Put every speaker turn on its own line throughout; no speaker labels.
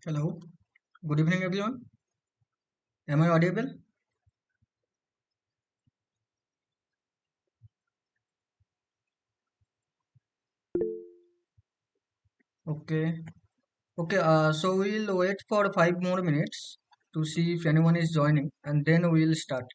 Hello, good evening everyone. Am I audible? Okay. So we'll wait for 5 more minutes to see if anyone is joining and then we'll start.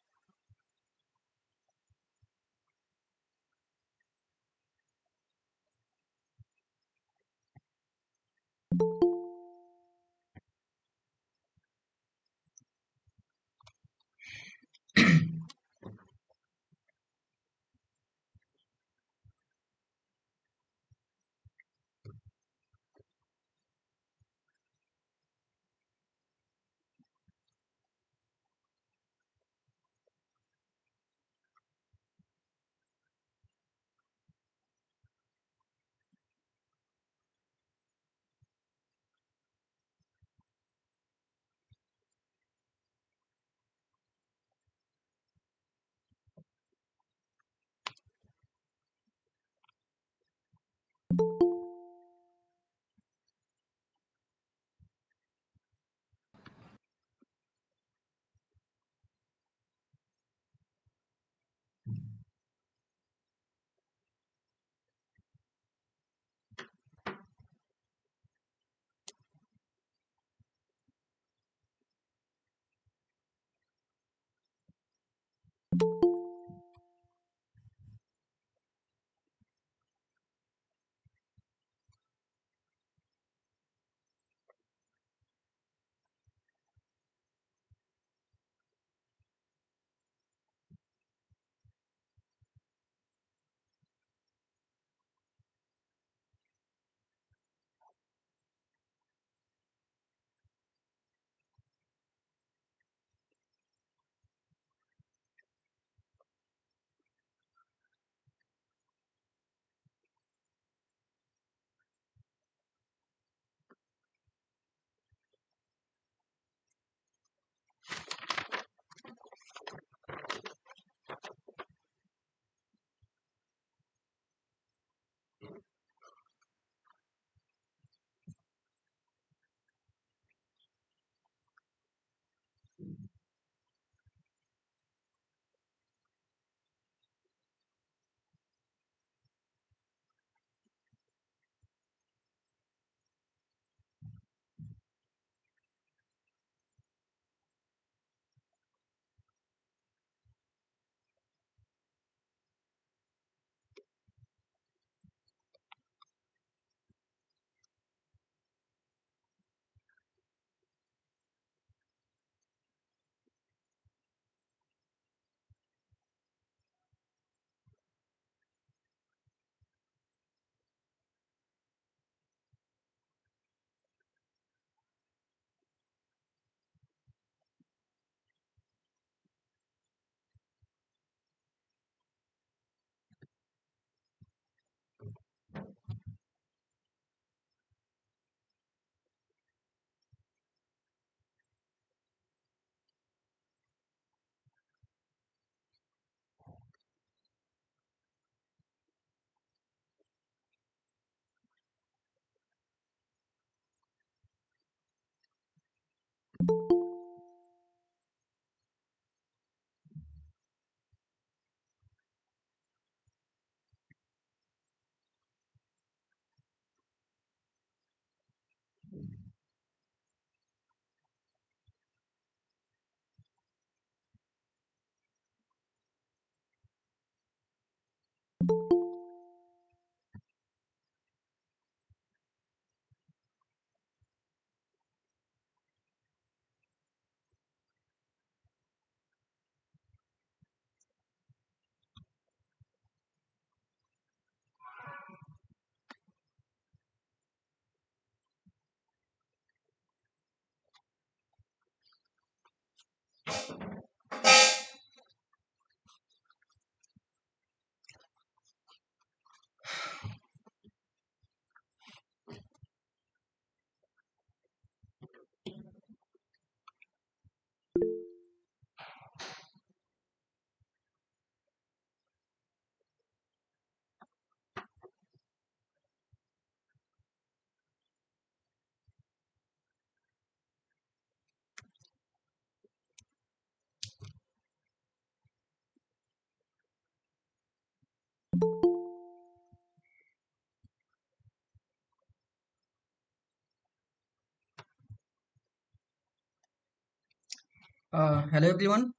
Hello everyone.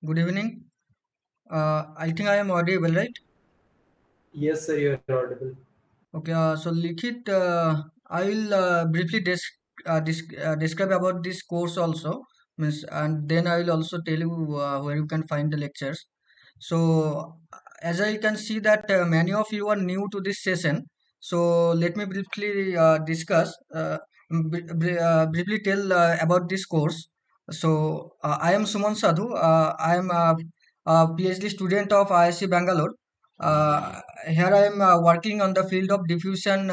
Good evening. I think I am audible, right?
Yes, sir, you're audible.
Okay. So Likhit, I will briefly describe about this course also, means, and then I will also tell you where you can find the lectures. So, as I can see that many of you are new to this session, so let me briefly briefly tell about this course. So, I am Suman Sadhu. I am a PhD student of IISc Bangalore. Here I am working on the field of diffusion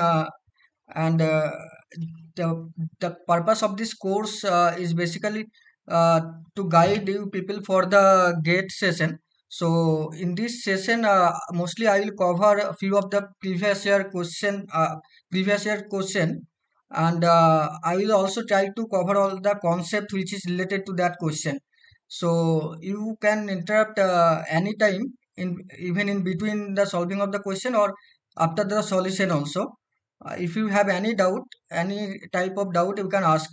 and the, the purpose of this course is basically uh, to guide you people for the gate session. So in this session mostly I will cover a few of the previous year question, and I will also try to cover all the concept which is related to that question. So you can interrupt anytime, in even in between the solving of the question or after the solution also. If you have any doubt, any type of doubt, you can ask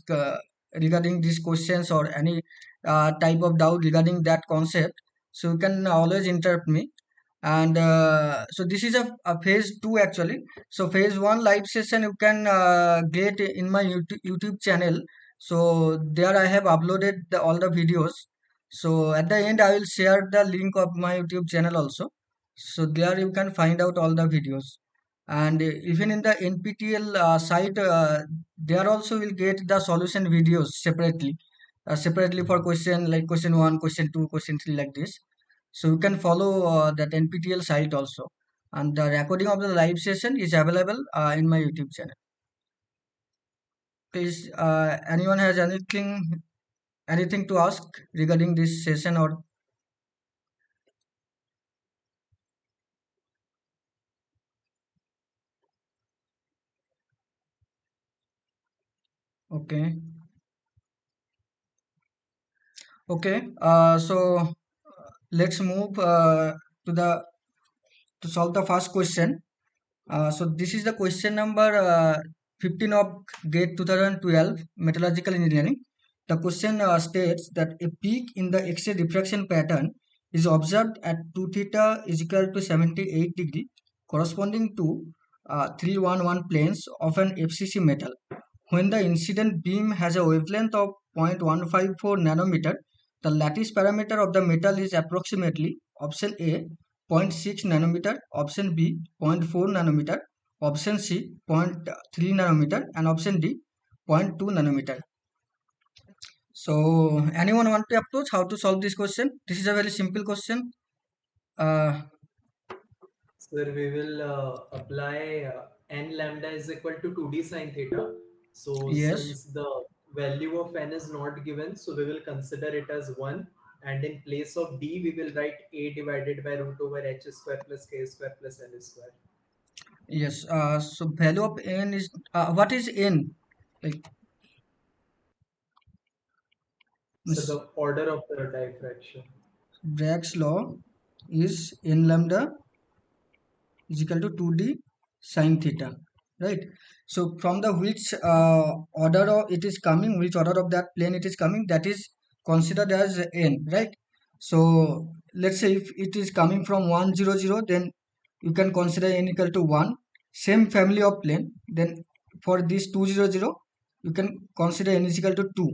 regarding these questions, or any type of doubt regarding that concept. So you can always interrupt me. And so this is a phase two actually. So phase one live session you can get in my YouTube channel. So there I have uploaded all the videos. So at the end I will share the link of my YouTube channel also. So there you can find out all the videos. And even in the NPTEL site, there also will get the solution videos separately for question like question 1, question 2, question 3, like this. So you can follow that NPTEL site also. And the recording of the live session is available in my YouTube channel. Please, anyone has anything to ask regarding this session or okay, okay. So let's move to the to solve the first question. So this is the question number 15 of GATE 2012 Metallurgical Engineering. The question states that a peak in the X-ray diffraction pattern is observed at 2 theta is equal to 78 degree, corresponding to 311 planes of an FCC metal. When the incident beam has a wavelength of 0.154 nanometer, the lattice parameter of the metal is approximately option A zero point 0.6 nanometer, option B zero point 0.4 nanometer, option C zero point 0.3 nanometer, and option D zero point 0.2 nanometer. So anyone want to approach how to solve this question? This is a very simple question. Uh,
Sir, we will apply n lambda is equal to 2d sine theta. So
yes,
since the value of n is not given, so we will consider it as 1. And in place of d, we will write a divided by root over h square plus k square plus n square.
yes. So value of n is what is n? Like
So
Miss
the order of the diffraction.
Bragg's law is n lambda is equal to 2d sine theta, right? So from the which order of it is coming, which order of that plane it is coming, that is considered as n, right? So let's say if it is coming from 100, then you can consider n equal to 1. Same family of plane, then for this 200 you can consider n is equal to 2.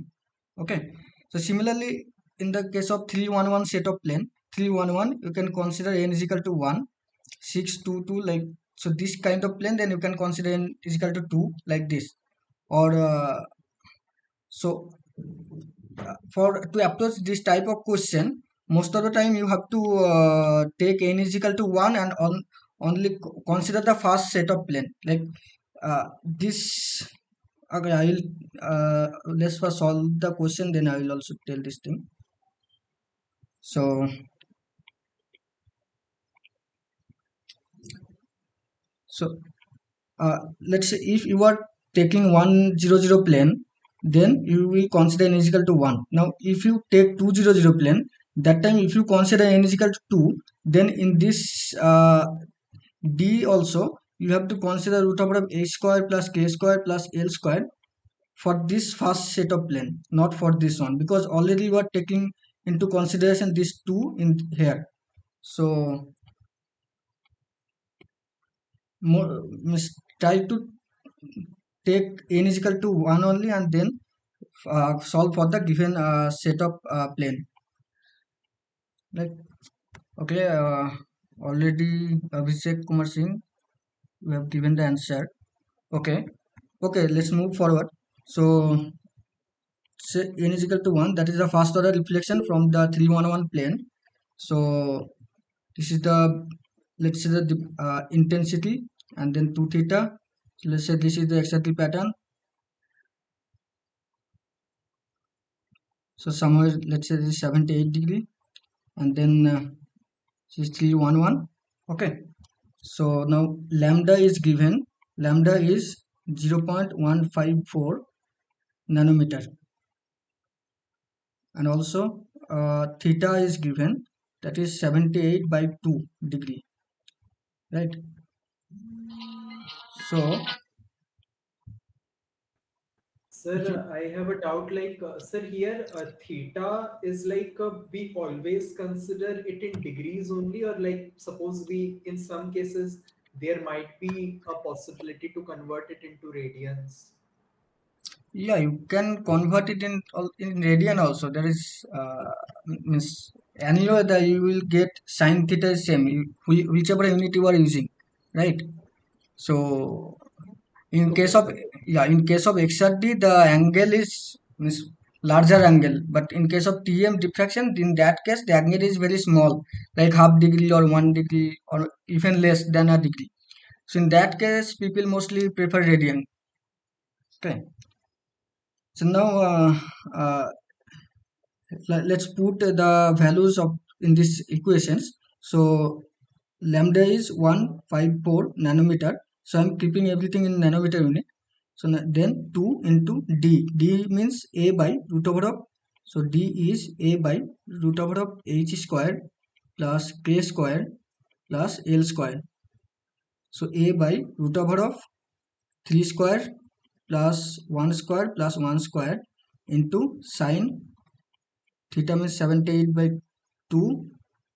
Okay. So similarly, in the case of 311 set of plane, 311 you can consider n is equal to 1. 622, like, so this kind of plane, then you can consider n is equal to 2, like this. Or so for to approach this type of question, most of the time you have to take n is equal to 1 and only consider the first set of plane, like this. Okay, I will let's first solve the question, then I will also tell this thing. So so let's say if you are taking 100 plane, then you will consider n is equal to 1. Now if you take 200 plane, that time if you consider n is equal to 2, then in this d also you have to consider root over of a square plus k square plus l square for this first set of plane, not for this one, because already you are taking into consideration these two in here. So more, try to take n is equal to 1 only, and then solve for the given set of plane. Like, okay, already Abhishek Kumar Singh, we have given the answer. Okay, okay, let's move forward. So say n is equal to 1, that is the first order reflection from the 311 plane. So this is the, let's say the intensity, and then 2 theta. So let's say this is the XRD pattern. So somewhere, let's say this is 78 degree, and then this is 311. Okay, so now lambda is given. Lambda is 0.154 nanometer, and also theta is given, that is 78 by 2 degree, right? So if
Sir,
you,
I have a doubt. Sir, here theta is we always consider it in degrees only, or like suppose we in some cases there might be a possibility to convert it into radians.
yeah, you can convert it in radian also. There is means anywhere that you will get sine theta is same, whichever unit you are using, right? So in
Okay,
case of,
sir.
yeah, in case of XRD, the angle is means larger angle, but in case of TM diffraction, in that case the angle is very small, like half degree or 1 degree or even less than a degree. So in that case people mostly prefer radian. Okay, so now uh, let's put the values of in these equations. So lambda is 154 nanometer, so I'm keeping everything in nanometer unit. So then 2 into d. D means a by root over of. So d is a by root over of h square plus k square plus l square. So a by root over of 3 square plus 1 square plus 1 square into sine theta means 78 by 2.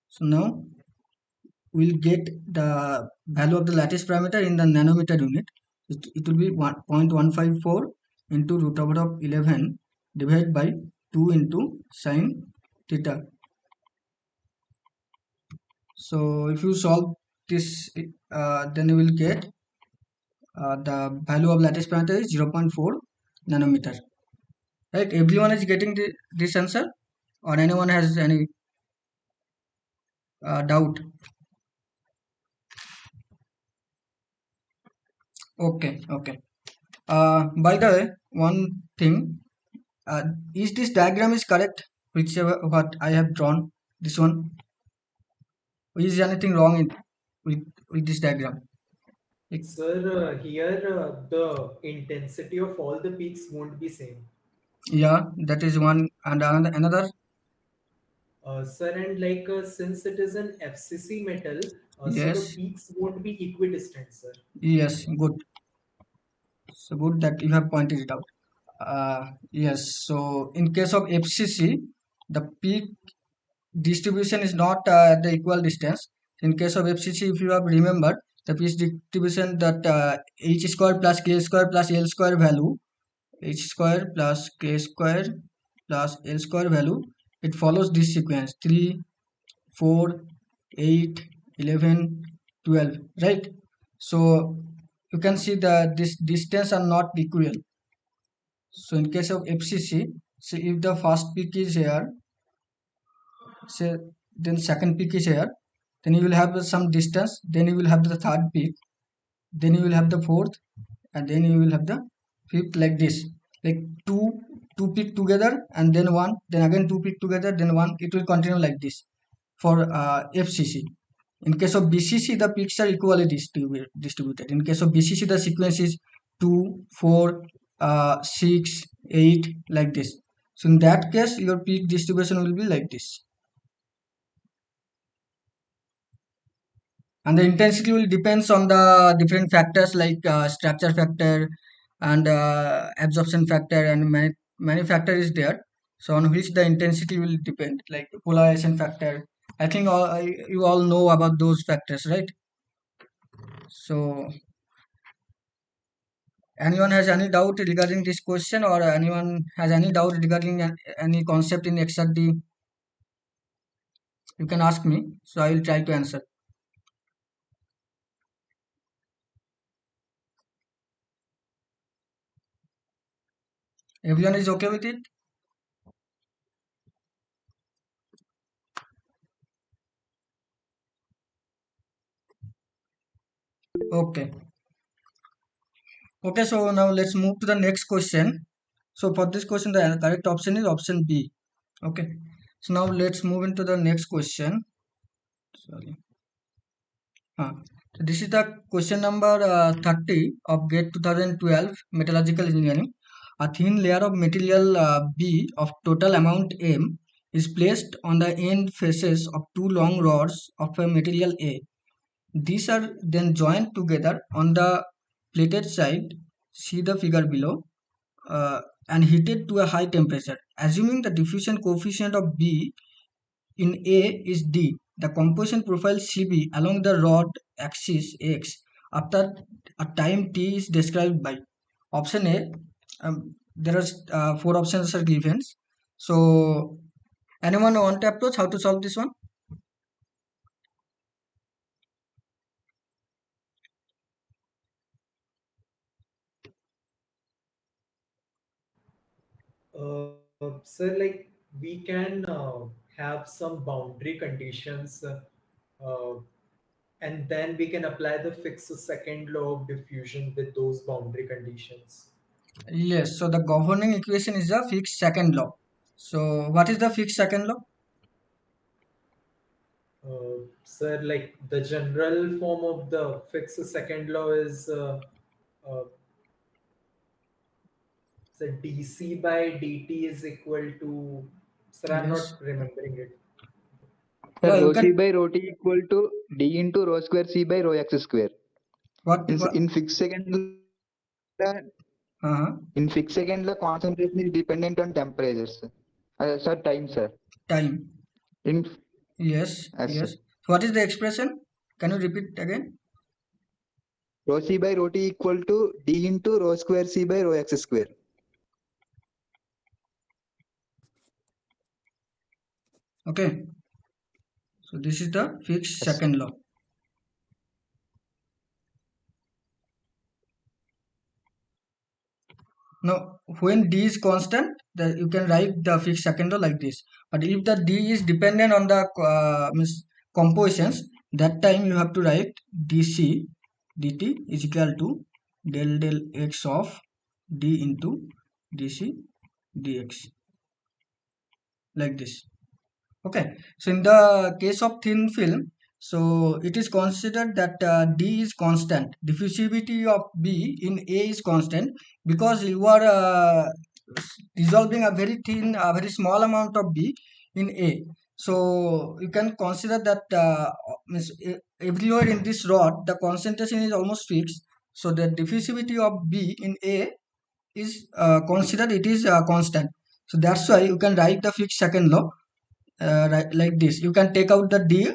So now we'll get the value of the lattice parameter in the nanometer unit. It will be 1.154 into root over of 11 divided by 2 into sine theta. So if you solve this, then you will get the value of lattice parameter is 0.4 nanometer. Right? Everyone is getting this answer, or anyone has any doubt? Okay, okay. By the way, one thing, Uh, is this diagram is correct? Whichever what I have drawn, this one. Is anything wrong with this diagram? Like,
Sir, here the intensity of all the peaks won't be same.
yeah, that is one, and another.
Sir, and since it is an FCC metal, so the
Yes,
peaks won't be equidistant, sir.
yes, good. So good that you have pointed it out. Yes. So in case of FCC, the peak distribution is not the equal distance. In case of FCC, if you have remembered, the peak distribution, that h square plus k square plus l square value, h square plus k square plus l square value, it follows this sequence: 3, 4, 8, 11, 12, right? So you can see that this distance are not equal. So in case of FCC, see, if the first peak is here, say, then second peak is here, then you will have some distance, then you will have the third peak, then you will have the fourth, and then you will have the fifth, like this. Like two peak together, and then one, then again two peak together, then one. It will continue like this for FCC. In case of BCC, the peaks are equally distributed. In case of BCC, the sequence is 2, 4, 6, 8, like this. So in that case, your peak distribution will be like this. And the intensity will depends on the different factors like structure factor, and absorption factor, and many factor is there. So on which the intensity will depend, like polarization factor. I think you all know about those factors, right? So anyone has any doubt regarding this question, or anyone has any doubt regarding any concept in XRD, you can ask me. So I will try to answer. Everyone is okay with it? Okay. Okay, so now let's move to the next question. So for this question, the correct option is option B. Okay. So now let's move into the next question. Sorry. Uh, so this is the question number 30 of GATE 2012 Metallurgical Engineering. A thin layer of material B of total amount M is placed on the end faces of two long rods of a material A. These are then joined together on the plated side, see the figure below, and heated to a high temperature. Assuming the diffusion coefficient of B in A is D, the composition profile CB along the rod axis X after a time T is described by option A. There are four options are given. So anyone want to approach how to solve this one?
Sir, like we can have some boundary conditions, uh, and then we can apply the fixed second law of diffusion with those boundary conditions.
Yes, so the governing equation is the fixed second law. So what is the fixed second law?
Sir, like the general form of the fixed second law is uh, so dc by dt is equal to. Sir, I'm
Yes.
not remembering it.
Sir,
Yeah, you
rho
can.
c by rho t equal to d into rho square c by rho x square.
What?
In fixed second,
Uh-huh.
in fixed second, the concentration is dependent on temperatures. Sir, time, sir.
Time.
In
Yes,
Yes, sir.
yes. What is the expression? Can you repeat again?
Rho c by rho t equal to d into rho square c by rho x square.
Okay. So this is the fixed
Yes, sir.
second law. Now, when d is constant, you can write the fixed second law like this. But if the d is dependent on the means compositions, that time you have to write dc dt is equal to del x of d into dc dx, like this. Okay, so in the case of thin film, so it is considered that D is constant. Diffusivity of B in A is constant because you are dissolving a very thin, a very small amount of B in A. So you can consider that everywhere in this rod, the concentration is almost fixed. So the diffusivity of B in A is considered it is constant. So that's why you can write the fixed second law right, like this. You can take out the d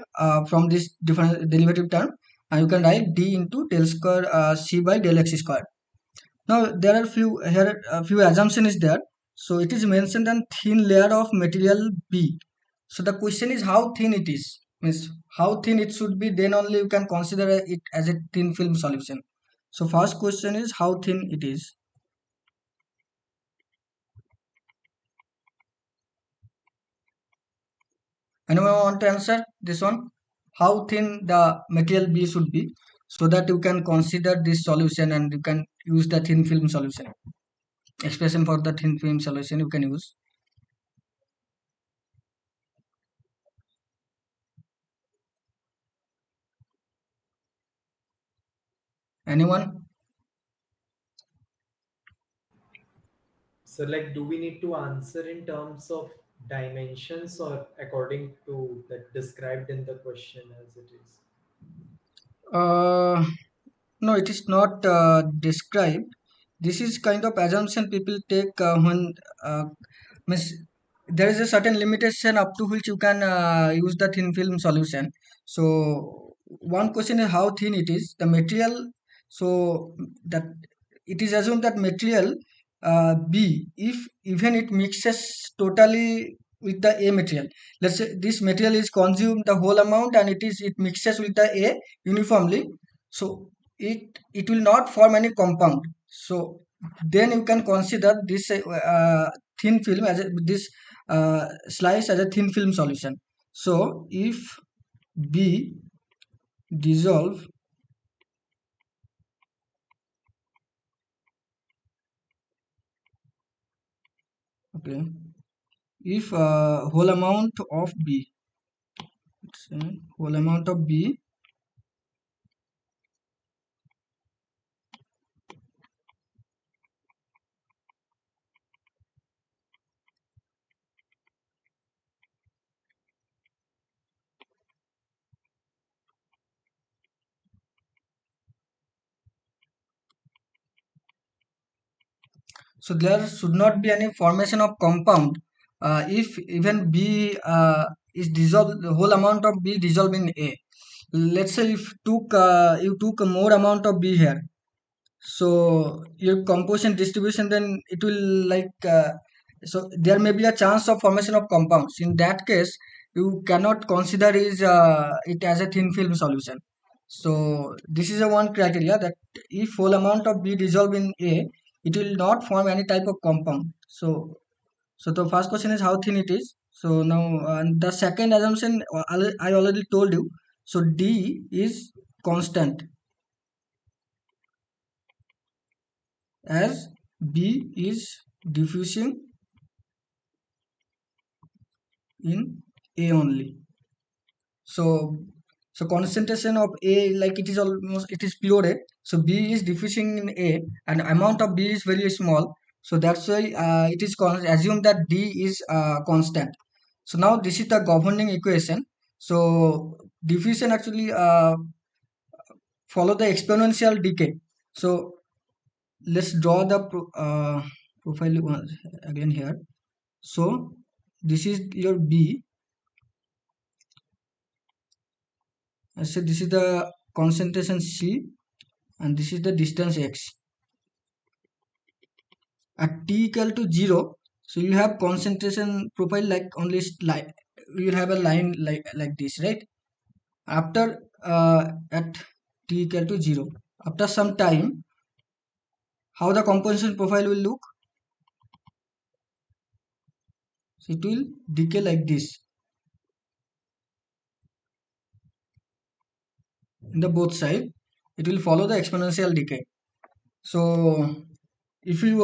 from this different derivative term, and you can write d into del square c by del x square. Now there are few here, a few assumption is there. So it is mentioned on thin layer of material B. So the question is how thin it is, means how thin it should be, then only you can consider it as a thin film solution. So first question is how thin it is. Anyone want to answer this one? How thin the material B should be, so that you can consider this solution and you can use the thin film solution. Expression for the thin film solution you can use. Anyone?
So, like, do we need to answer in terms of dimensions or according to that described in the question as it is?
Uh, no, it is not described. this is kind of assumption people take when means there is a certain limitation up to which you can use the thin film solution. So one question is how thin it is the material. So that it is assumed that material B, if even it mixes totally with the A material, let's say this material is consumed the whole amount and it mixes with the A uniformly, so it will not form any compound. So then you can consider this thin film as this slice as a thin film solution. So if B dissolve, okay, if whole amount of B, let's say whole amount of B, so there should not be any formation of compound if even B is dissolved, the whole amount of B dissolved in A. Let's say if you took a more amount of B here, so your composition distribution then it will like so there may be a chance of formation of compounds. In that case you cannot consider it as a thin film solution. So this is a one criteria that if whole amount of B dissolve in A, it will not form any type of compound. So the first question is how thin it is. So now the second assumption I already told you. So D is constant as B is diffusing in A only. So so concentration of A, like it is almost, it is pure A. So B is diffusing in A and amount of B is very small. So that's why it is assumed that D is constant. So now this is the governing equation. So diffusion actually follow the exponential decay. So let's draw the profile again here. So this is your B. So this is the concentration C and this is the distance x. At t equal to 0, so you have concentration profile like only like you will have a line like this, right? After at t equal to 0, after some time, how the composition profile will look? So it will decay like this in the both side. It will follow the exponential decay. So if you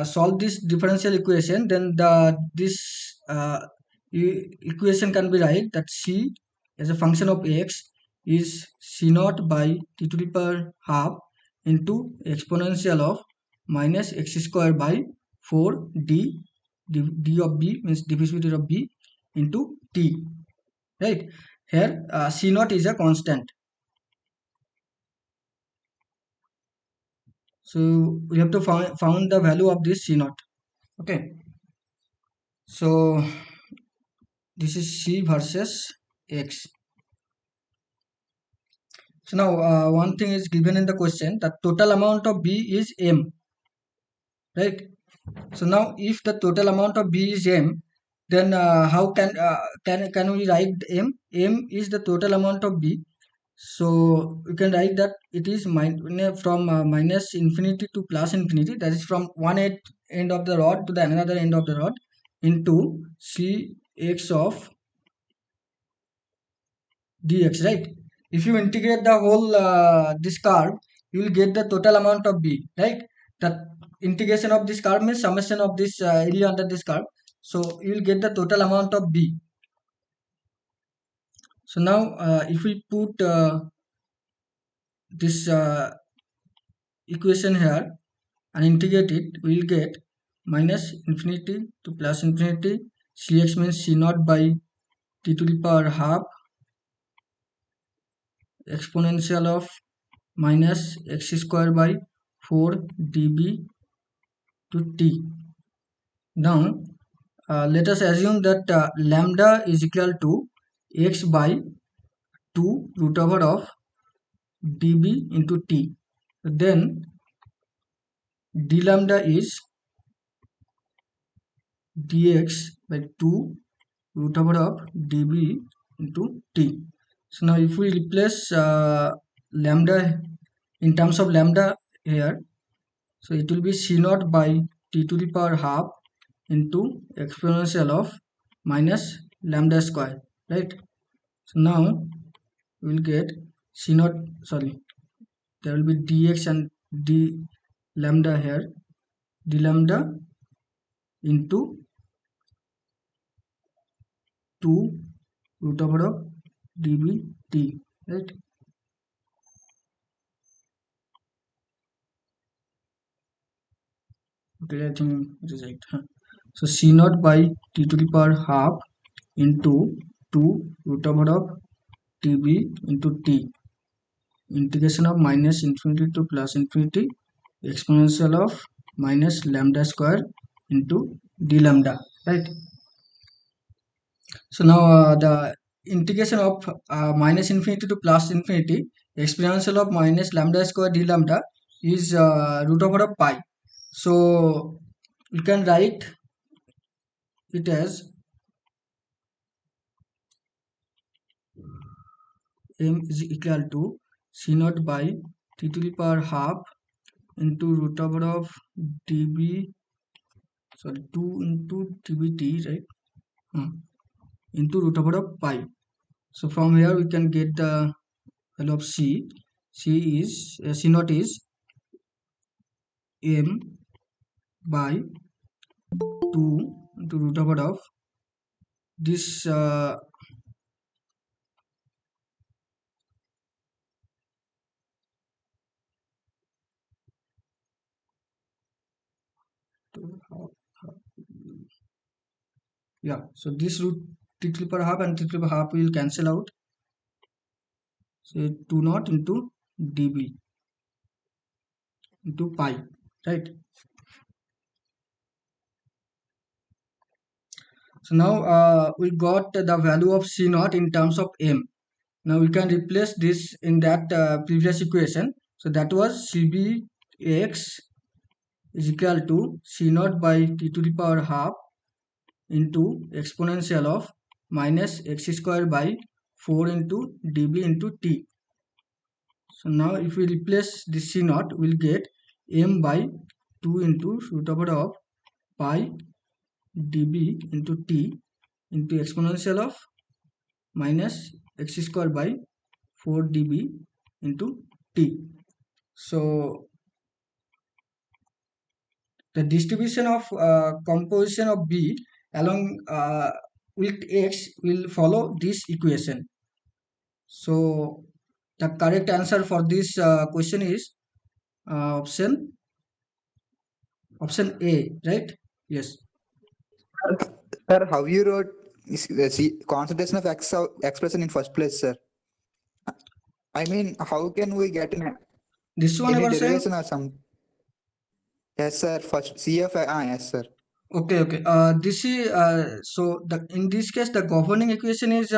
solve this differential equation, then this equation can be right that C as a function of x is C naught by t to the power half into exponential of minus x square by 4 d of B, means diffusivity of B, into t, right? Here C naught is a constant. So we have to found the value of this C naught. Okay, so this is C versus X. So now one thing is given in the question, the total amount of B is M, right? So now if the total amount of B is M, then how can we write M? M is the total amount of B. So you can write that it is from minus infinity to plus infinity, that is from one end of the rod to the another end of the rod, into Cx of dx, right? If you integrate the whole this curve, you will get the total amount of B, right? The integration of this curve means summation of this area under this curve. So you will get the total amount of B. So now if we put this equation here and integrate it, we will get minus infinity to plus infinity. Cx means C naught by t to the power half exponential of minus x square by 4 dB to t. Now let us assume that lambda is equal to x by 2 root over of dB into t. Then d lambda is dx by 2 root over of dB into t. So now if we replace lambda in terms of lambda here, so it will be c naught by t to the power half into exponential of minus lambda square, right? So now we will get c naught, sorry, there will be dx and d lambda here, d lambda into 2 root over of dB t, right? Okay, I think it is right. So c naught by t to the power half into 2 root over of dB into t, integration of minus infinity to plus infinity, exponential of minus lambda square into d lambda, right? So now the integration of minus infinity to plus infinity, exponential of minus lambda square d lambda is root over of pi. So you can write it as m is equal to c naught by t to the power half into root over of dB, sorry, 2 into dbt, right? Into root over of pi. So from here we can get the value of c. C naught is m by 2 into root over of this yeah, so this root t to the power half and t to the power half will cancel out, so 2 naught into dB into pi, right? So now we got the value of c naught in terms of m. Now we can replace this in that previous equation. So that was cbx is equal to c naught by t to the power half into exponential of minus x square by 4 into dB into t. So now if we replace this c naught, we'll get m by 2 into root over of pi dB into t into exponential of minus x square by 4 dB into t. So the distribution of composition of B along with X will follow this equation. So the correct answer for this question is option A, right? Yes.
Sir, how you wrote concentration of X expression in first place, sir? I mean, how can we get
This one you
any
were saying?
derivation or some? Yes, sir. First CF. Yes, sir.
Okay, okay. This is so the in this case the governing equation is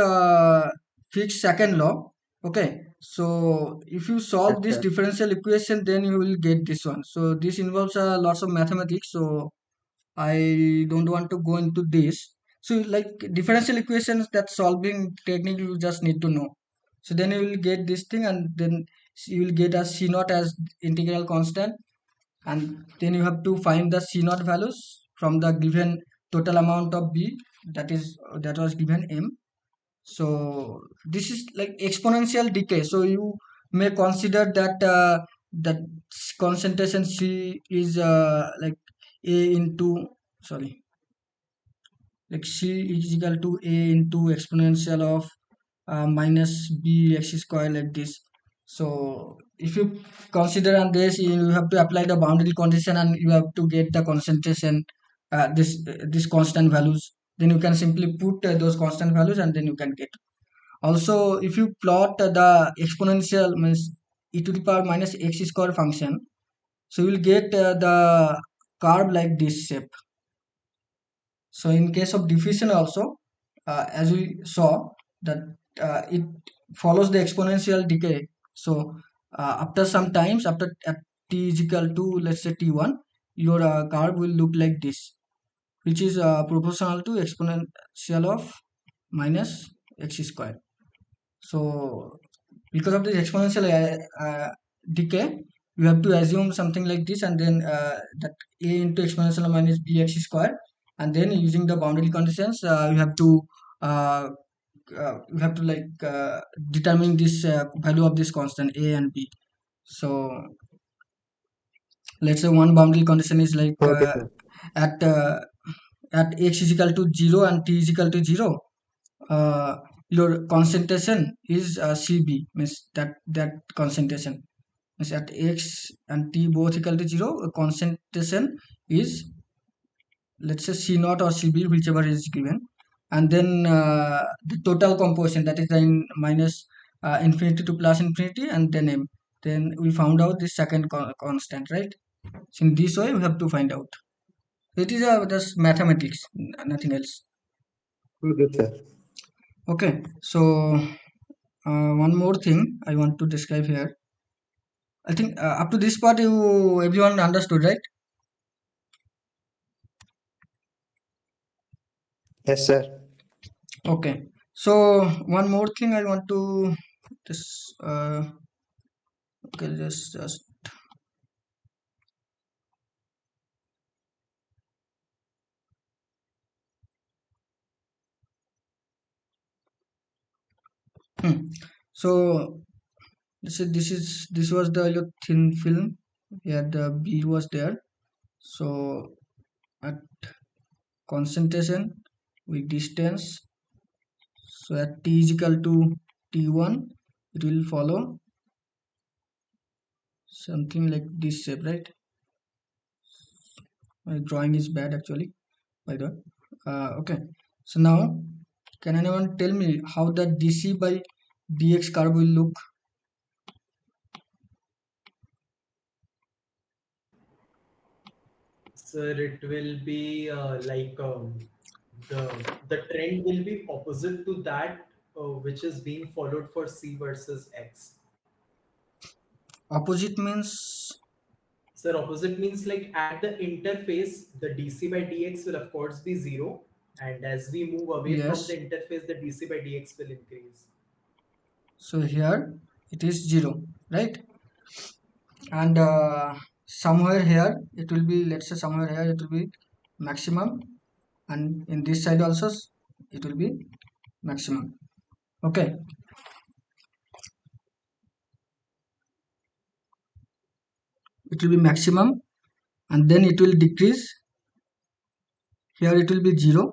fixed second law. Okay, so if you
Yes,
solve this
sir.
differential equation, then you will get this one. So this involves lots of mathematics. So I don't want to go into this. So like differential equations, that solving technique you just need to know. So then you will get this thing, and then you will get a c naught as integral constant, and then you have to find the c naught values from the given total amount of b, that was given m. So this is like exponential decay, so you may consider that that concentration c is like a into, sorry, like c is equal to a into exponential of minus b x square, like this. So if you consider on this, you have to apply the boundary condition and you have to get the concentration, this constant values. Then you can simply put those constant values and then you can get. Also if you plot the exponential means e to the power minus x square function, So you will get the curve like this shape. So in case of diffusion also, as we saw that it follows the exponential decay. So after some times, after at t is equal to, let's say, t1, your curve will look like this, which is proportional to exponential of minus x square. So because of this exponential decay, you have to assume something like this, and then that a into exponential minus bx square, and then using the boundary conditions, uh, you have to like determine this value of this constant a and b. So let's say one boundary condition is like
Okay, sir.
at uh, at x is equal to 0 and t is equal to 0, uh, your concentration is cb, means that concentration means at x and t both equal to 0, concentration is, let's say, c naught or cb, whichever is given. And then the total composition, that is the minus infinity to plus infinity, and then m. Then we found out this second constant, right? So in this way we have to find out. It is just mathematics, nothing else.
Okay, sir.
Okay, so one more thing I want to describe here. I think up to this part, you everyone understood, right?
Yes, sir.
Okay. So one more thing I want to just okay, just hmm. So this was the your thin film. Here the B was there. So at concentration with distance, so at T is equal to T1, it will follow something like this shape, right? My drawing is bad actually, by the way. Okay. So now, can anyone tell me how the dc by dx curve will look?
Sir, it will be the trend will be opposite to that which is being followed for C versus X.
Opposite means,
Sir, opposite means like at the interface, the dc by dx will of course be zero, and as we move away from the
yes.
interface, the dc by dx will increase.
So here it is 0, right? And somewhere here it will be, let's say, somewhere here it will be maximum, and in this side also it will be maximum. Okay. It will be maximum, and then it will decrease. Here it will be 0,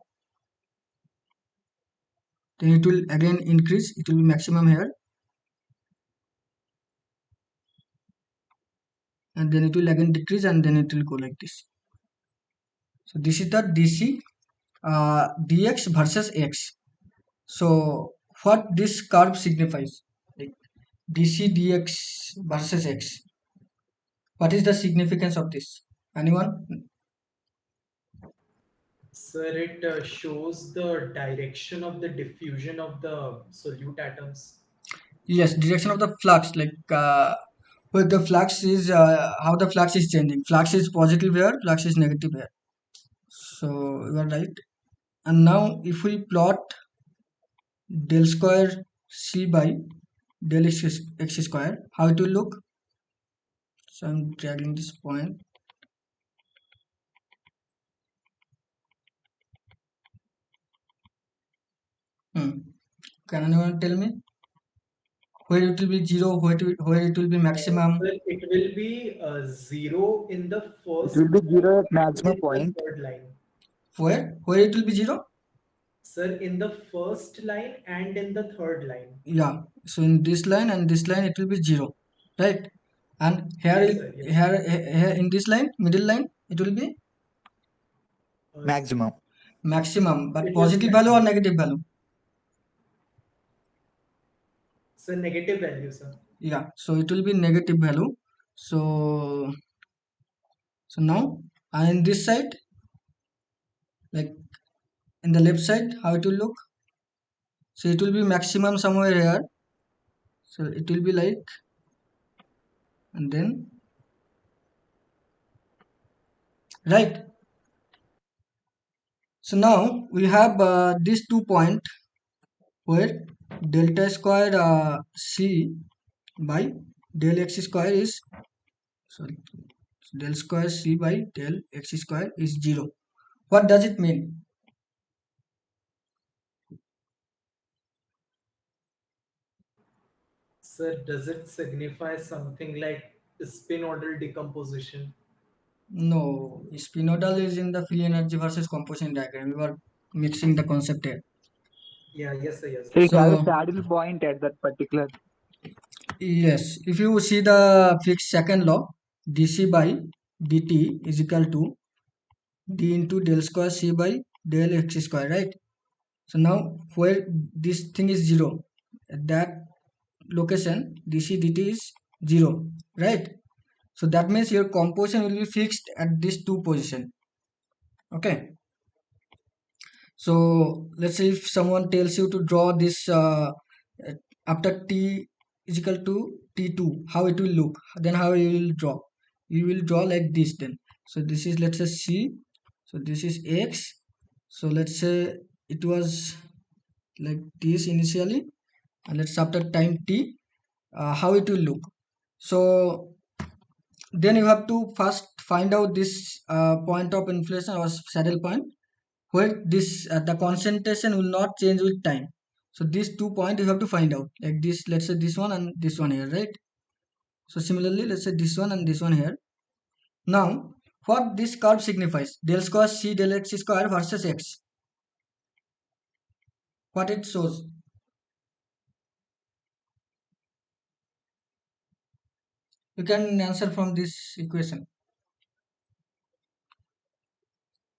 then it will again increase, it will be maximum here, and then it will again decrease, and then it will go like this. So this is the dc dx versus x. So what this curve signifies, like dc dx versus x, what is the significance of this? Anyone?
Sir, it shows the direction of the diffusion of the solute atoms.
Yes, direction of the flux, like where the flux is, how the flux is changing. Flux is positive here, flux is negative here. So you are right. And now if we plot del square c by del x square, how it will look? So I'm dragging this point. Hmm. Can anyone tell me where it will be 0, where it will be maximum?
Sir, it will be zero in the
It
first
will be
line
zero at
and
maximum
in the
point.
third line.
Where it will be 0?
Sir, in the first line and in the third line.
Yeah. So in this line and this line it will be 0, right? And
Yes, sir. Yes.
here in this line, middle line, it will be
Uh,
Maximum.
maximum, but
it will be
positive value or
maximum.
negative value?
So negative value, sir.
Yeah. So it will be negative value. So So now, and this side, like in the left side, how it will look? So it will be maximum somewhere here. So it will be like, and then, right. So now we have these 2 point where delta square c by del x square is, sorry, del square c by del x square is 0. What does it mean?
Sir, does it signify something like spin order decomposition?
No, spinodal is in the free energy versus composition diagram. We were mixing the concept here.
Yeah, yes, sir, yes,
So
sir.
you have a
So
saddle point at that particular.
yes, if you see the fixed second law, dc by dt is equal to d into del square c by del x square, right? So now where this thing is 0, at that location dc dt is 0, right? So that means your composition will be fixed at this two position. Okay. So let's say if someone tells you to draw this uh, after t is equal to t2, how it will look, then how you will draw? You will draw like this then. So this is, let's say, c. So this is x. So let's say it was like this initially, and let's after time t, how it will look. So then you have to first find out this point of inflation or saddle point where this the concentration will not change with time. So these 2 points you have to find out, like this, let's say this one and this one here, right? So similarly, let's say this one and this one here. Now what this curve signifies, del square c del x square versus x, what it shows? You can answer from this equation.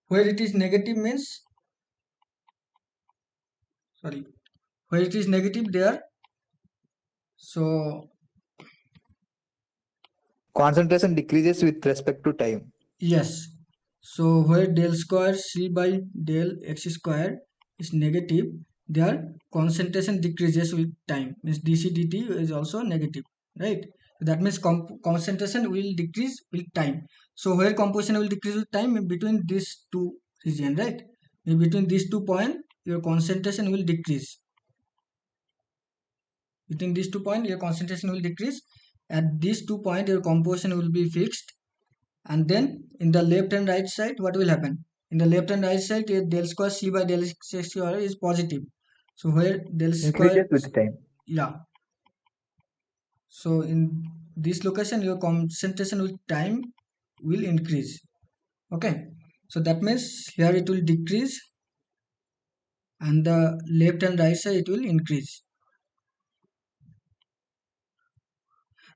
Where it is negative means, sorry, where it is negative there, so
Concentration decreases with respect to time.
yes. So where del square c by del x square is negative, their concentration decreases with time. Means dc dt is also negative, right? That means concentration will decrease with time. So where composition will decrease with time, in between these two region, right? In between these 2 points, your concentration will decrease. Between these 2 points, your concentration will decrease. At these 2 points, your composition will be fixed. And then in the left and right side, what will happen? In the left and right side, del square c by del x square is positive. So where del square,
Increases with time.
yeah. So in this location, your concentration with time will increase. Okay. So that means here it will decrease, and the left and right side it will increase.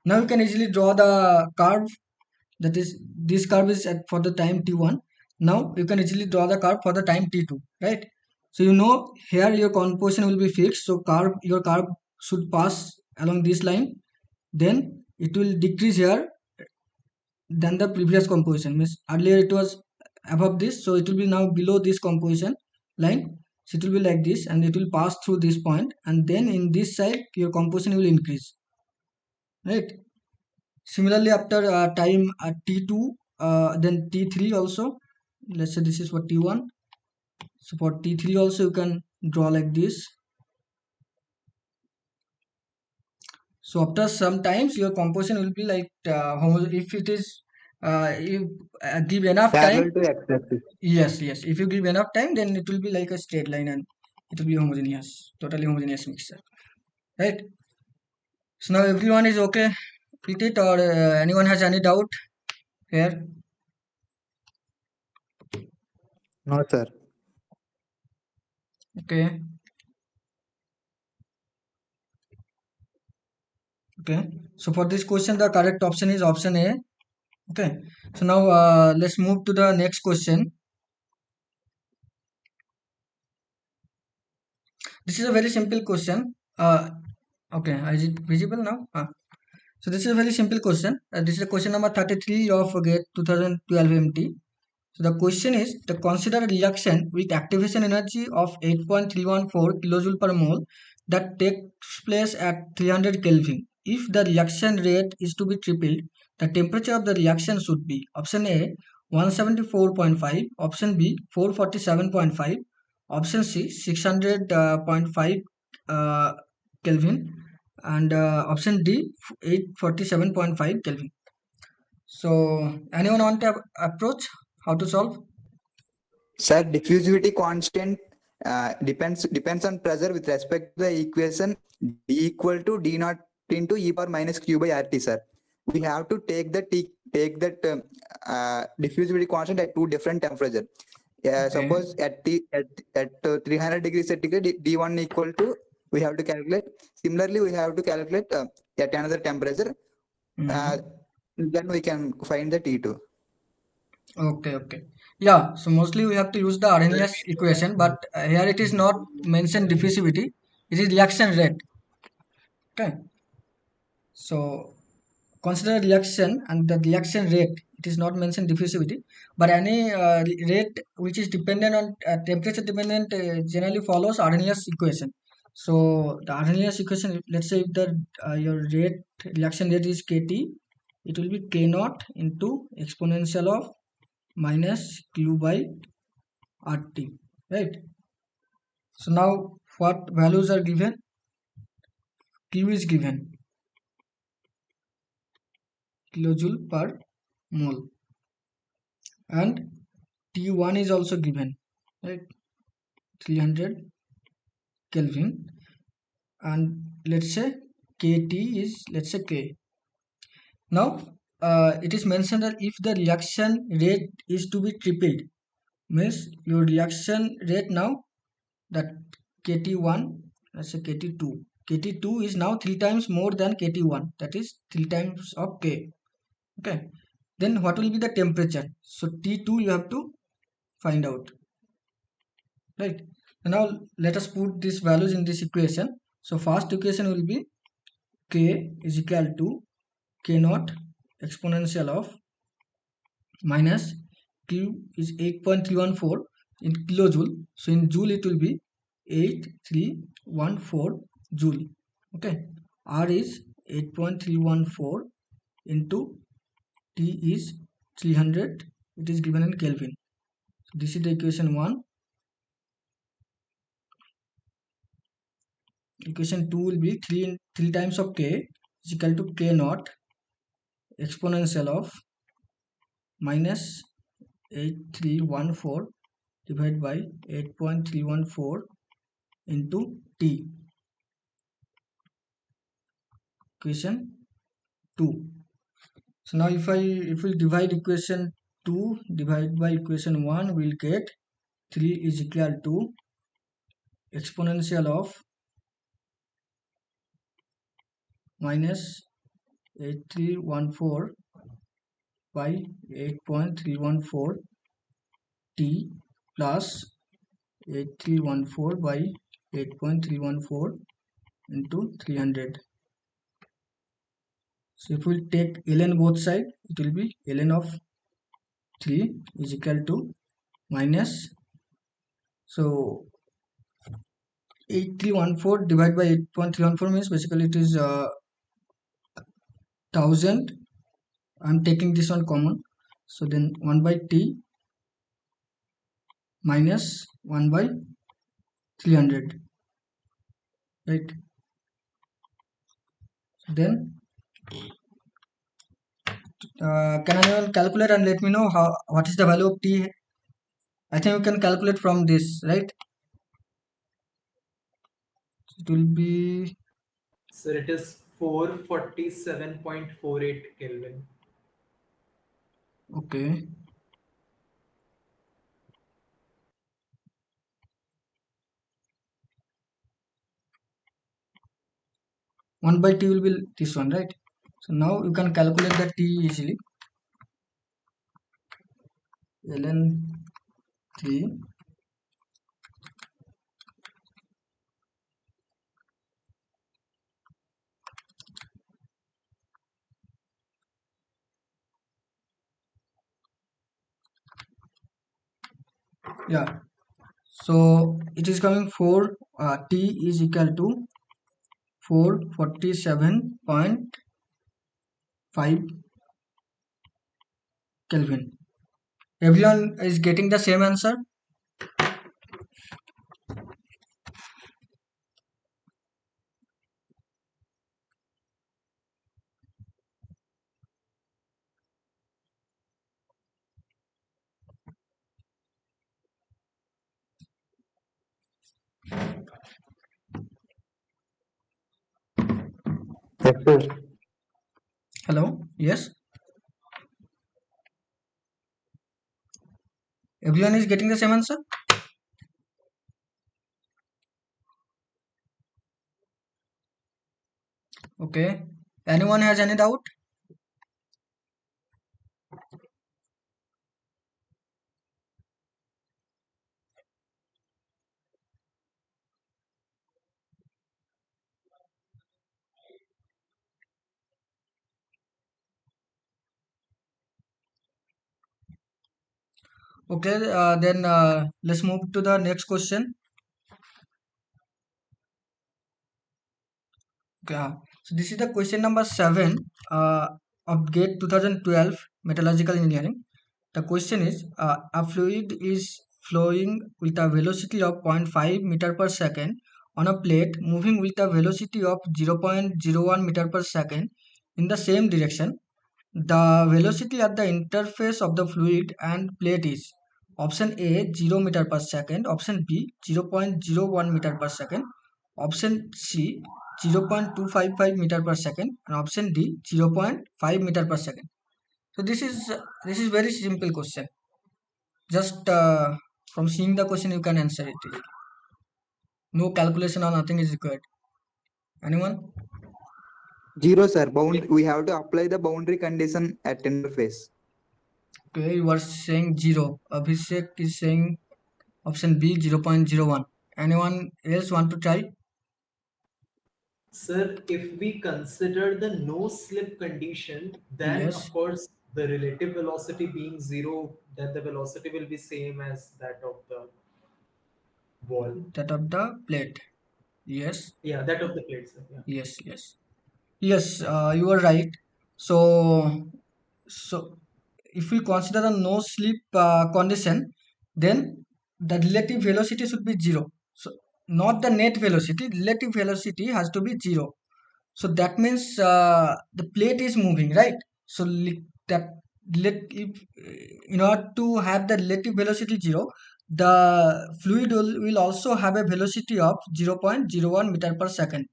Now you can easily draw the curve, that is this curve is at for the time t1. Now you can easily draw the curve for the time t2, right? So you know here your composition will be fixed, so your curve should pass along this line, then it will decrease here than the previous composition. Means earlier it was above this, so it will be now below this composition line. So it will be like this, and it will pass through this point, and then in this side your composition will increase, right? Similarly, after time t2, then t3 also. Let's say this is for t1. So for t3 also you can draw like this. So after some times your composition will be like if it is you give enough time.
Parallel to x-axis.
Yes, yes. If you give enough time, then it will be like a straight line and it will be homogeneous, totally homogeneous mixture, right? So now everyone is okay with it, or anyone has any doubt here?
No, sir.
Okay. Okay, so for this question, the correct option is option A. Okay, so now let's move to the next question. This is a very simple question. Okay, is it visible now? So this is a very simple question. This is the question number 33 of GATE 2012 MT. So the question is to consider a reaction with activation energy of 8.314 kilojoule per mole that takes place at 300 Kelvin. If the reaction rate is to be tripled, the temperature of the reaction should be option A 174.5, option B 447.5, option C 600.5 Kelvin, and option D 847.5 Kelvin. So anyone want to approach how to solve?
Sir, diffusivity constant depends on pressure with respect to the equation D equal to D naught into e power minus q by RT, sir. We have to take that diffusivity constant at two different temperature.
Okay.
Suppose at 300 degrees centigrade, D1 equal to, we have to calculate. Similarly, we have to calculate at another temperature. Uh,
Mhm.
then we can find the T2.
Okay, okay. Yeah, so mostly we have to use the Arrhenius equation, but here it is not mentioned diffusivity, it is reaction rate. Okay, so consider reaction and the reaction rate. It is not mentioned diffusivity, but any rate which is dependent on temperature dependent generally follows Arrhenius equation. So the Arrhenius equation, let's say if the your rate reaction rate is kT, it will be k naught into exponential of minus q by RT, right? So now what values are given? Q is given kilojoule per mole and T1 is also given, right? 300 Kelvin, and let's say KT is, let's say K. Now it is mentioned that if the reaction rate is to be tripled, means your reaction rate now, that KT1, let's say KT2. KT2 is now 3 times more than KT1, that is 3 times of K. Okay. Then what will be the temperature? So T2 you have to find out, right? And now let us put these values in this equation. So first equation will be K is equal to K naught exponential of minus Q is 8.314 in kilojoule. So in joule it will be 8314 joule. Okay. R is 8.314 into T is 300. It is given in Kelvin. So this is the equation 1. Equation 2 will be 3 times of K is equal to K naught exponential of minus 8314 divided by 8.314 into T, equation 2. So now if we divide equation 2 divided by equation 1, we'll get 3 is equal to exponential of minus 8314 by 8.314 T plus 8314 by 8.314 into 300. So if we take ln both side, it will be ln of 3 is equal to minus, so 8314 divided by 8.314 means basically it is 1000. I'm taking this one common, so then 1 by T minus 1 by 300, right? Then can anyone calculate and let me know what is the value of T? I think you can calculate from this, right? It will be
So it is 447.48 Kelvin.
okay. 1 by T will be this one, right? So now you can calculate the T easily. ln 3 Yeah, so it is coming 4 T is equal to 447.5 Kelvin. Everyone is getting the same answer.
Yes, sir.
Hello, yes, everyone is getting the same answer. Okay, anyone has any doubt? Okay, then let's move to the next question. Okay, so this is the question number 7 of GATE 2012 Metallurgical Engineering. The question is a fluid is flowing with a velocity of 0.5 meter per second on a plate moving with a velocity of 0.01 meter per second in the same direction. The velocity at the interface of the fluid and plate is option A 0 meter per second, option B 0.01 meter per second, option C 0.255 meter per second, and option D 0.5 meter per second. So this is very simple question. Just from seeing the question you can answer it easily. No calculation or nothing is required. Anyone?
Zero, sir. We have to apply the boundary condition at interface.
Okay, you are saying 0. Abhishek is saying option B 0.01. Anyone else want to try?
Sir, if we consider the no slip condition, then
Yes,
of course the relative velocity being zero, then the velocity will be same as that of the wall.
that of the plate. Yes,
Yeah, that of the plate, sir. Yeah.
yes, yes. Yes, you are right. So if we consider a no slip condition, then the relative velocity should be 0. So not the net velocity, relative velocity has to be 0. So that means the plate is moving, right? So that if in order to have the relative velocity 0, the fluid will also have a velocity of 0.01 meter per second.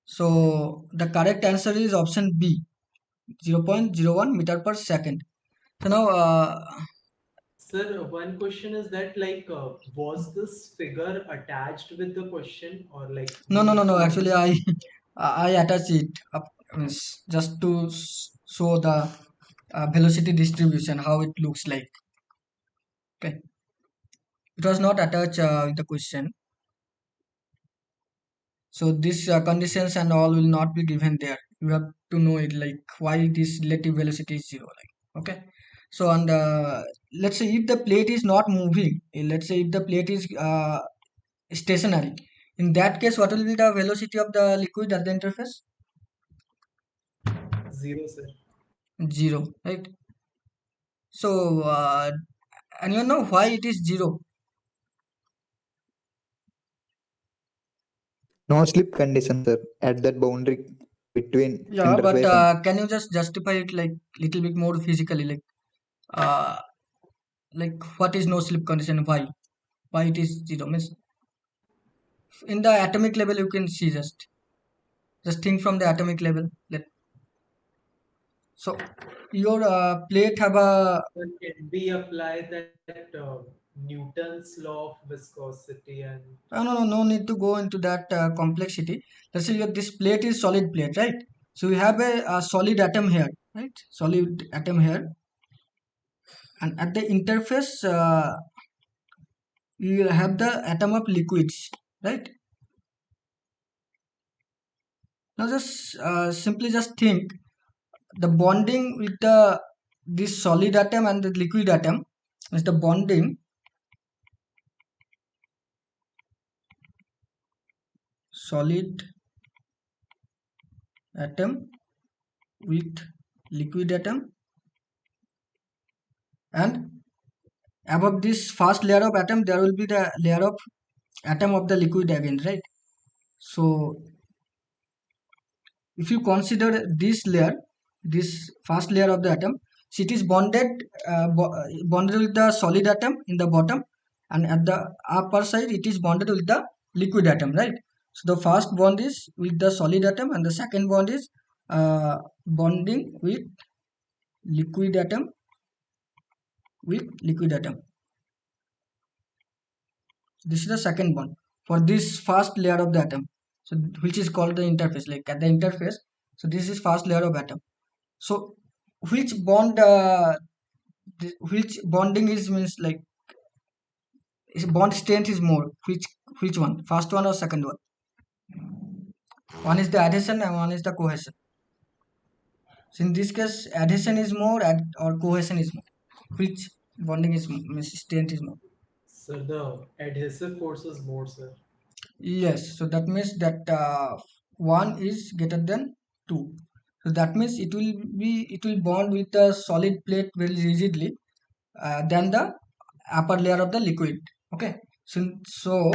So the correct answer is option B, 0.01 meter per second. So now,
Sir, one question is that was this figure attached with the question or like
no,
we
no, no,
need
no.
to?
Actually, I attach it up, means just to show the velocity distribution, how it looks like. Okay, it was not attached with the question. So these conditions and all will not be given there. You have to know it, like why this relative velocity is 0. Like, okay. So and let's say if the plate is not moving, let's say if the plate is stationary, in that case, what will be the velocity of the liquid at the interface?
Zero, sir.
0, right? So and you know why it is 0?
No slip condition, sir, at that boundary between
Yeah, but
interface and
can you just justify it like little bit more physically, uh, like what is no slip condition? Why it is 0? Means in the atomic level you can see, just think from the atomic level. So your plate have a
But can we apply that Newton's law of viscosity and
no need to go into that complexity. Let's say this plate is solid plate, right? So we have a solid atom here, right? Solid atom here, and at the interface you will have the atom of liquids, right? Now just simply just think the bonding with the this solid atom and the liquid atom is the bonding solid atom with liquid atom, and above this first layer of atom there will be the layer of atom of the liquid again, right? So if you consider this layer, this first layer of the atom, so it is bonded with the solid atom in the bottom, and at the upper side it is bonded with the liquid atom, right? So the first bond is with the solid atom and the second bond is bonding with liquid atom liquid atom. This is the second bond for this first layer of the atom, so which is called the interface, like at the interface. So this is first layer of atom. So which bond which bonding is means like is bond strength is more, which one, first one or second one? One is the adhesion and one is the cohesion. So in this case adhesion is more or cohesion is more, which bonding is means strength is more?
Sir, the adhesive force is more, sir.
Yes, so that means that 1 is greater than 2. So that means it will bond with the solid plate very rigidly than the upper layer of the liquid. Okay, so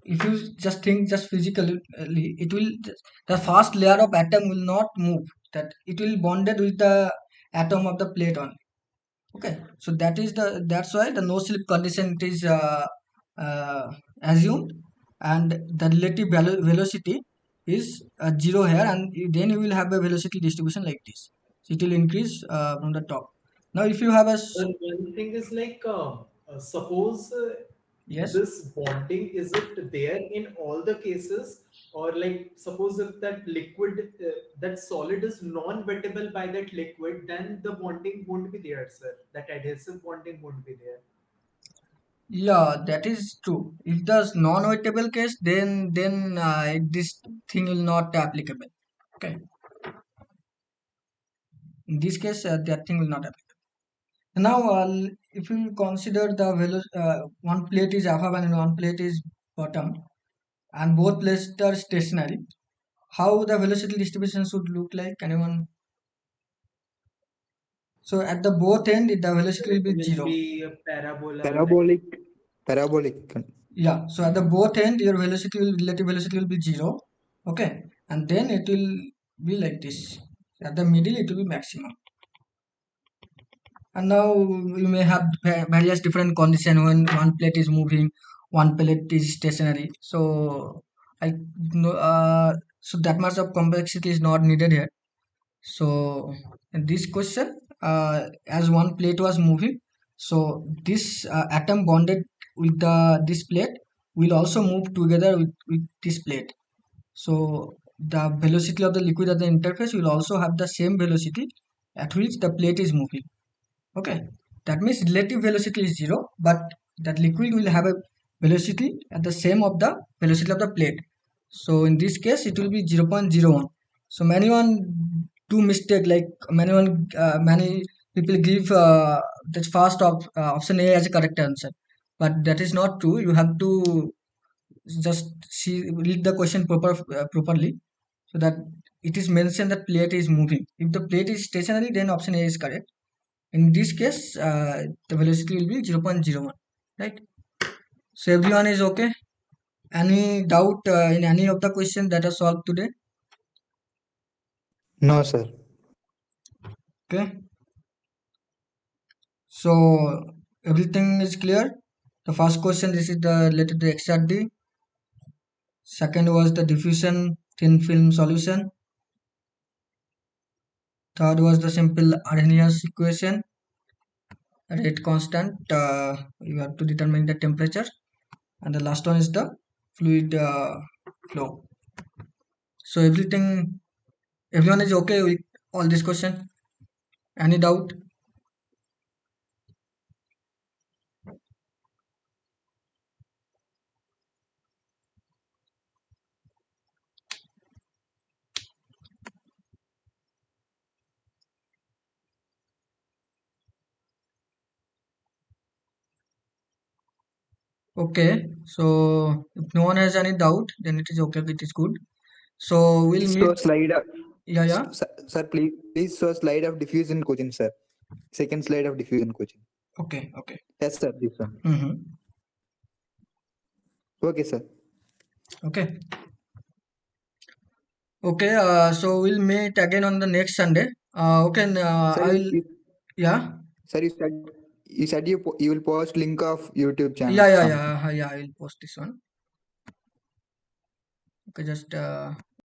if you just think just physically, it will the first layer of atom will not move. That it will bonded with the atom of the plate only. Okay, so that's why the no slip condition it is assumed, and the relative velocity is 0 here, and then you will have a velocity distribution like this. So it will increase from the top. Now if you have a
Sir, one thing is like, suppose
yes,
this bonding, is it there in all the cases? Or like, suppose if that liquid, that solid is non-wettable by that liquid, then the bonding won't be there, sir. That adhesive bonding won't be there.
yeah, that is true. If the non-wettable case, then this thing will not applicable. Okay, in this case that thing will not apply. Now, if you consider the one plate is above and one plate is bottom, and both plates are stationary, how the velocity distribution should look like? Anyone? So at the both end, the velocity will
It
be
will
zero.
be a parabola like.
Parabolic. Parabolic.
Yeah. So at the both end, your relative velocity will be zero. Okay, and then it will be like this. At the middle, it will be maximum. And now you may have various different condition when one plate is moving, one plate is stationary. So I know so that much of complexity is not needed here. So in this question, as one plate was moving, so this atom bonded with the this plate will also move together with this plate. So the velocity of the liquid at the interface will also have the same velocity at which the plate is moving. Okay, that means relative velocity is zero, but that liquid will have a velocity at the same of the velocity of the plate. So in this case, it will be 0.01. So many one do mistake, like many people give the first option A as a correct answer, but that is not true. You have to just read the question properly, so that it is mentioned that plate is moving. If the plate is stationary, then option A is correct. In this case, the velocity will be 0.01, right? So everyone is okay. Any doubt in any of the questions that are solved today?
No, sir.
Okay. So everything is clear. The first question, this is the related to XRD. Second was the diffusion thin film solution. Third was the simple Arrhenius equation, rate constant. You have to determine the temperature, and the last one is the fluid flow. So everyone is okay with all this question? Any doubt? Okay, so if no one has any doubt, then it is okay. It is good. So we'll meet.
So slide of,
Yeah, yeah.
sir, please show slide of diffusion question, sir. Second slide of diffusion question.
Okay, okay.
Yes, sir, this one.
Mm-hmm.
Okay, sir.
Okay. Okay. So we'll meet again on the next Sunday. Okay.
Sir,
I will. Yeah.
sir, you said you will post link of YouTube channel
Yeah, yeah,
something.
yeah. Yeah. I will post this one. Okay. Just